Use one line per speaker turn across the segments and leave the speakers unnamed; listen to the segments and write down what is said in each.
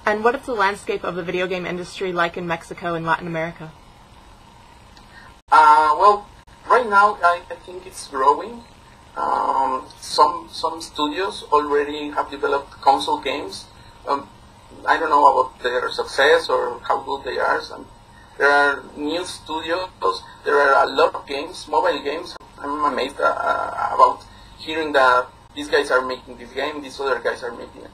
And what is the landscape of the video game industry like in Mexico and Latin America?
Well, right now I think it's growing. Some studios already have developed console games. I don't know about their success or how good they are. There are new studios. There are a lot of games, mobile games. I'm amazed about hearing that these guys are making this game, these other guys are making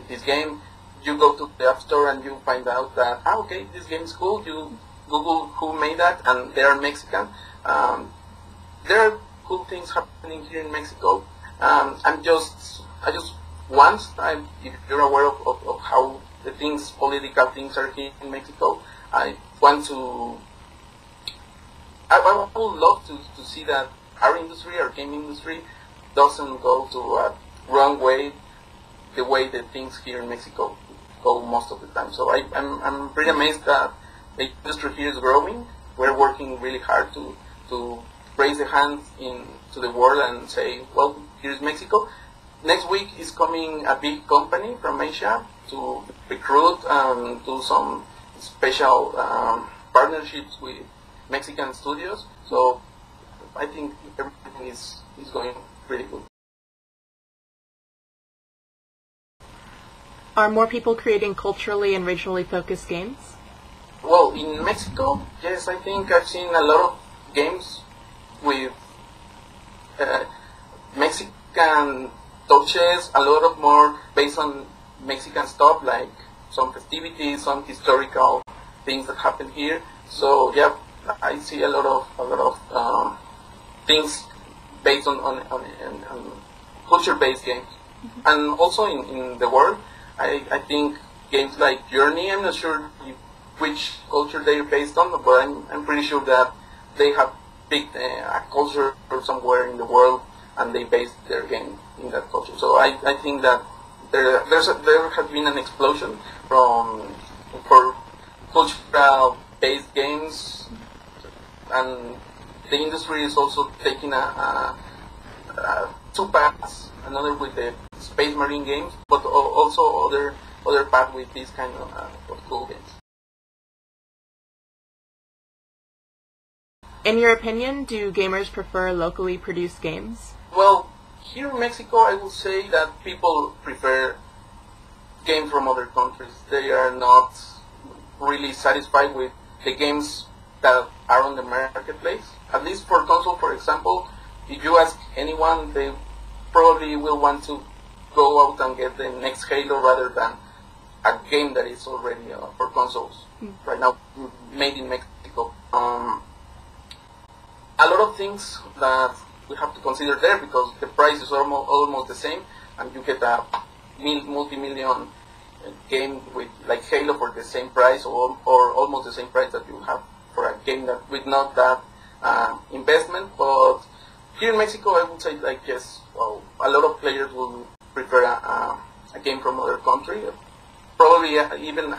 this game. You go to the App Store and you find out that, okay, this game is cool. You Google who made that, and they are Mexican. There are cool things happening here in Mexico. I just want, if you're aware of how the political things are here in Mexico, I would love to see that our industry, our game industry, doesn't go to a wrong way, the way that things here in Mexico go most of the time. So I'm pretty amazed that the industry here is growing. We're working really hard to raise the hand to the world and say, well, here's Mexico. Next week is coming a big company from Asia to recruit and do some special partnerships with Mexican studios. So I think everything is going really good.
Are more people creating culturally and regionally focused games?
Well, in Mexico, yes, I think I've seen a lot of games with Mexican touches, a lot of more based on Mexican stuff, like some festivities, some historical things that happen here. So yeah, I see a lot of things based on culture-based games. Mm-hmm. And also in the world, I think games like Journey, I'm not sure which culture they're based on, but I'm pretty sure that they have picked a culture somewhere in the world and they based their game in that culture. So I think that there has been an explosion for cultural-based games, and the industry is also taking two paths, another with the Space Marine games, but also other path with these kind of cool games.
In your opinion, do gamers prefer locally produced games?
Well, here in Mexico, I would say that people prefer games from other countries. They are not really satisfied with the games that are on the marketplace. At least for console, for example, if you ask anyone, they probably will want to go out and get the next Halo rather than a game that is already for consoles right now, made in Mexico. A lot of things that we have to consider there, because the price is almost the same, and you get a multi-million game with like Halo for the same price or almost the same price that you have for a game that with not that investment. But here in Mexico, I would say like yes, well, a lot of players will prefer a game from other country. Probably even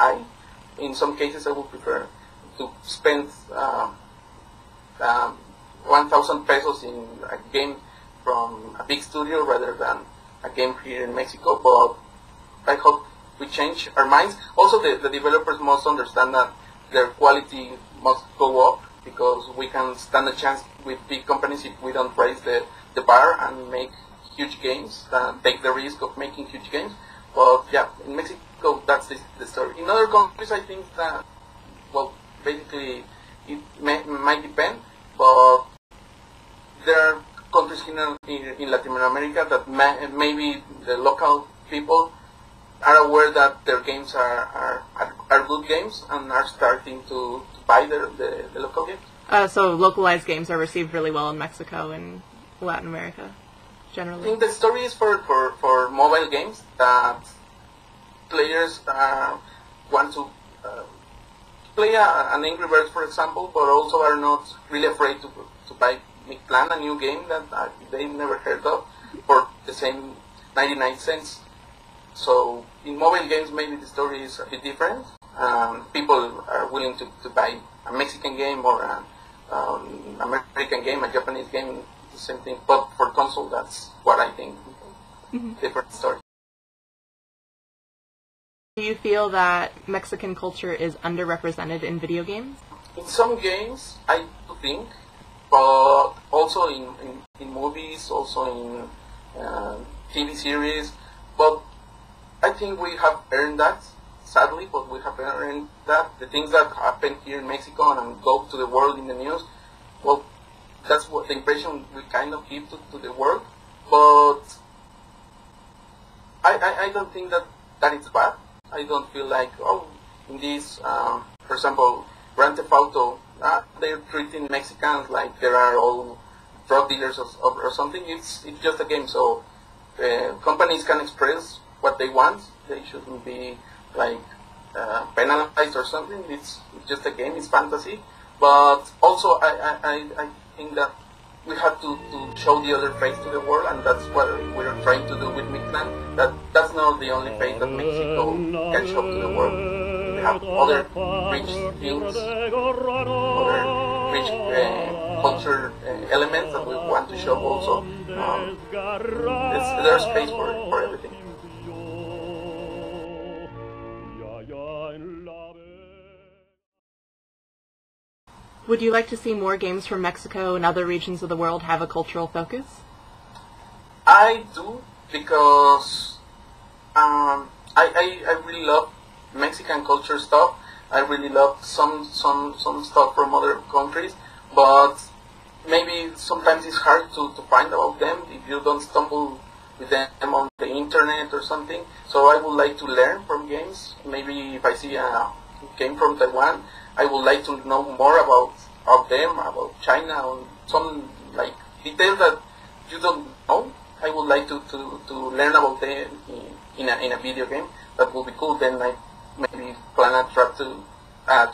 in some cases, I would prefer to spend 1,000 pesos in a game from a big studio rather than a game here in Mexico. But I hope we change our minds. Also, the developers must understand that their quality must go up, because we can stand a chance with big companies if we don't raise the bar and make huge games, take the risk of making huge games. But yeah, in Mexico, that's the story. In other countries, I think that, well, basically it might depend, but there are countries in Latin America that maybe the local people are aware that their games are good games and are starting to buy the local games.
So localized games are received really well in Mexico and Latin America, generally?
I think the story is for mobile games that players want to play an Angry Birds, for example, but also are not really afraid to buy Mictlan, a new game that they never heard of, for the same 99 cents. So in mobile games, maybe the story is a bit different. People are willing to buy a Mexican game or an American game, a Japanese game, the same thing. But for console, that's what I think. Mm-hmm. Different story.
Do you feel that Mexican culture is underrepresented in video games?
In some games, I do think, but also in movies, also in TV series. But I think we have earned that, sadly, but we have earned that. The things that happen here in Mexico and go to the world in the news, well, that's what the impression we kind of give to the world. But I don't think that it's bad. I don't feel like, oh, in this, for example, Grand Theft Auto, they're treating Mexicans like they are all drug dealers or something. It's just a game, so companies can express what they want. They shouldn't be like penalized or something. It's just a game. It's fantasy. But also, I think that we have to show the other face to the world, and that's what we're trying to do with Mictlan. That's not the only face that Mexico can show to the world. We have other rich things, other rich culture elements that we want to show also. There's space for everything.
Would you like to see more games from Mexico and other regions of the world have a cultural focus?
I do, because I really love Mexican culture stuff. I really love some stuff from other countries, but maybe sometimes it's hard to find about them if you don't stumble with them on the internet or something. So I would like to learn from games. Maybe if I see a game from Taiwan, I would like to know more about them, about China, or some like details that you don't know. I would like to learn about them in a video game. That would be cool. Then I maybe plan a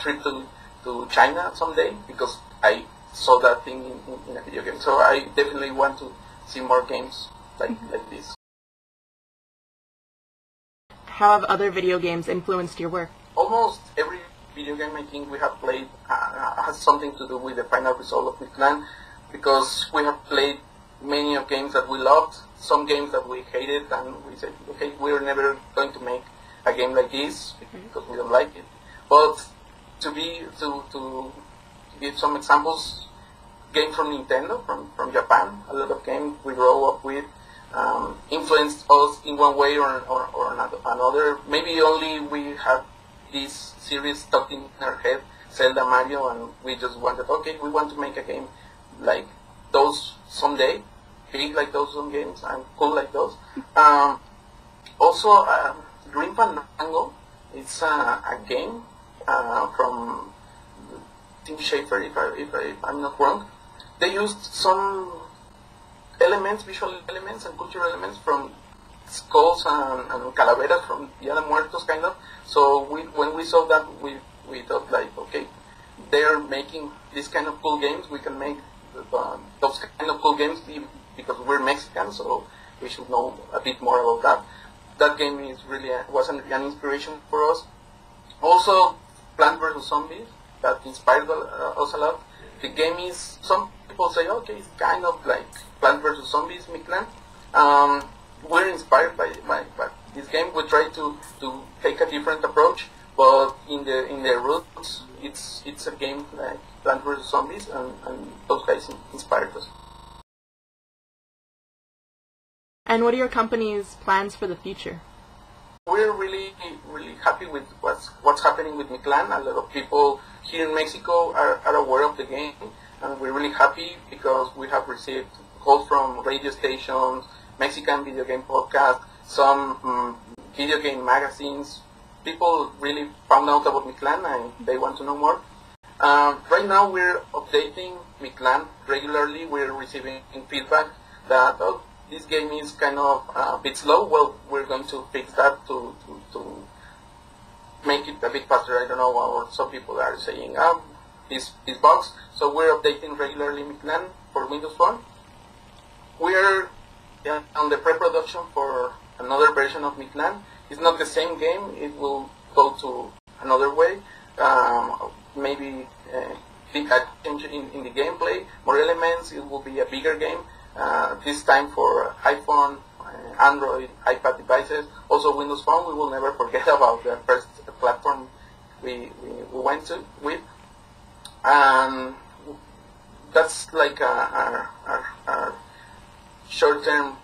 trip to China someday, because I saw that thing in a video game. So I definitely want to see more games like this.
How have other video games influenced your work?
Almost every video game I think we have played has something to do with the final result of Mictlan, because we have played many of games that we loved, some games that we hated, and we said, okay, we're never going to make a game like this because we don't like it. But to give some examples, games from Nintendo, from Japan, a lot of games we grew up with, influenced us in one way or another. Maybe only we have this series stuck in our head, Zelda, Mario, and we just wanted, okay, we want to make a game like those someday, big like those some games, and cool like those. Also, Green Fandango, it's a game from Tim Schafer, if I'm not wrong. They used some elements, visual elements and cultural elements from skulls and calaveras from Dia de Muertos, kind of. So when we saw that, we thought like, okay, they're making this kind of cool games, we can make those kind of cool games because we're Mexican, so we should know a bit more about that. That game is really was an inspiration for us. Also, Plants vs. Zombies, that inspired us a lot. The game is, some people say, okay, it's kind of like Plants vs. Zombies, Mictlan. We're inspired by this game. We try to take a different approach, but in the roots, it's a game like Plants vs. Zombies, and those guys inspired us.
And what are your company's plans for the future?
We're really happy with what's happening with Mictlan. A lot of people here in Mexico are aware of the game, and we're really happy because we have received calls from radio stations, Mexican video game podcasts, some video game magazines. People really found out about Mictlan and they want to know more. Right now we're updating Mictlan regularly. We're receiving feedback that, oh, this game is kind of a bit slow. Well, we're going to fix that to make it a bit faster. I don't know, or some people are saying, this bugs. So we're updating regularly Mictlan for Windows Phone. We're on the pre-production for another version of Mictlan. It's not the same game. It will go to another way. Maybe big change in the gameplay, more elements. It will be a bigger game. This time for iPhone, Android, iPad devices, also Windows Phone. We will never forget about the first platform we went to with, and that's like our short-term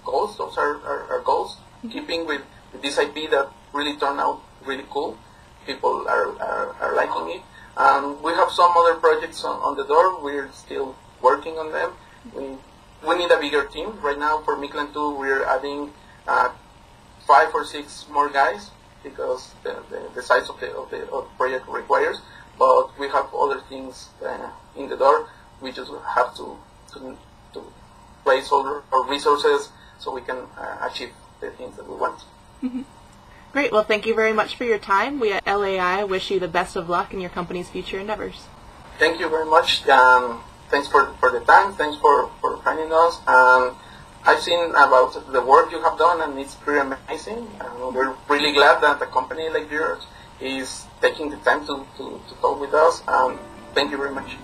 goals. Those are our goals. Keeping with this IP that really turned out really cool. People are liking it. We have some other projects on the door. We're still working on them. We need a bigger team. Right now for Mictlan 2, we're adding 5 or 6 more guys because the size of the project requires. But we have other things in the door. We just have to place all our resources so we can achieve the things that we want.
Mm-hmm. Great. Well, thank you very much for your time. We at LAI wish you the best of luck in your company's future endeavors.
Thank you very much. Thanks for the time. Thanks for finding us. I've seen about the work you have done, and it's pretty amazing. We're really glad that a company like yours is taking the time to talk with us. Thank you very much.